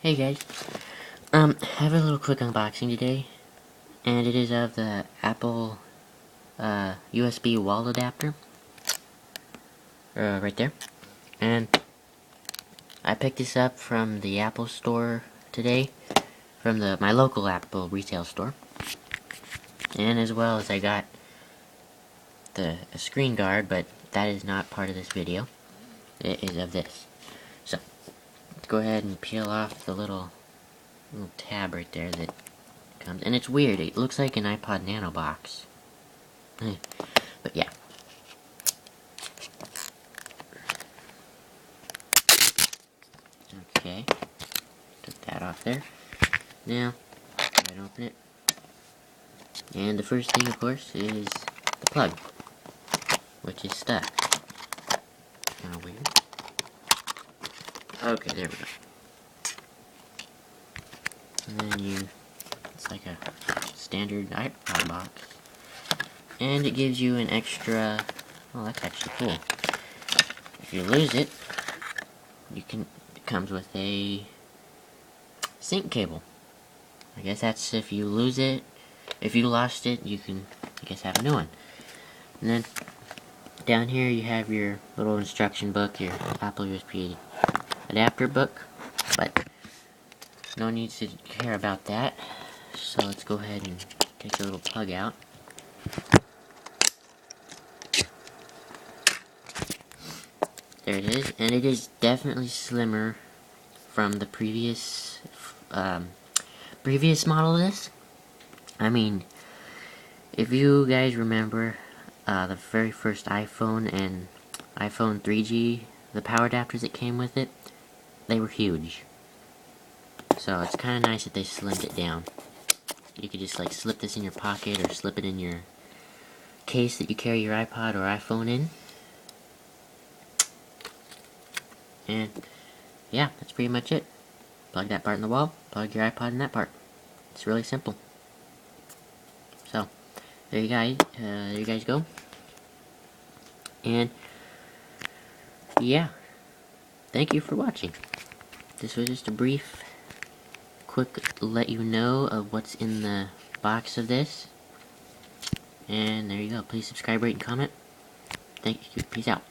Hey guys, I have a little quick unboxing today, and it is of the Apple, USB wall adapter, right there, and I picked this up from the Apple store today, from my local Apple retail store, and as well as I got a screen guard, but that is not part of this video. It is of this. So, let's go ahead and peel off the little tab right there that comes, and it's weird, it looks like an iPod Nano box. But yeah. Okay. Took that off there. Now, go ahead and open it. And the first thing, of course, is the plug, which is stuck. Kind of weird. Okay, there we go. And then it's like a standard iPod box. And it gives you an extra, oh, that's actually cool. If you lose it, it comes with a sync cable. I guess that's if you lose it. If you lost it, you can, I guess, have a new one. And then, down here you have your little instruction book, your Apple USB adapter book. But, no need to care about that. So let's go ahead and take the little plug out. There it is, and it is definitely slimmer from the previous model of this. I mean, if you guys remember the very first iPhone and iPhone 3G, the power adapters that came with it, they were huge. So it's kind of nice that they slimmed it down. You could just like slip this in your pocket or slip it in your case that you carry your iPod or iPhone in. And yeah, that's pretty much it. Plug that part in the wall, plug your iPod in that part. It's really simple. So, there you guys go. And yeah, thank you for watching. This was just a brief, quick let you know of what's in the box of this. And there you go. Please subscribe, rate, and comment. Thank you. Peace out.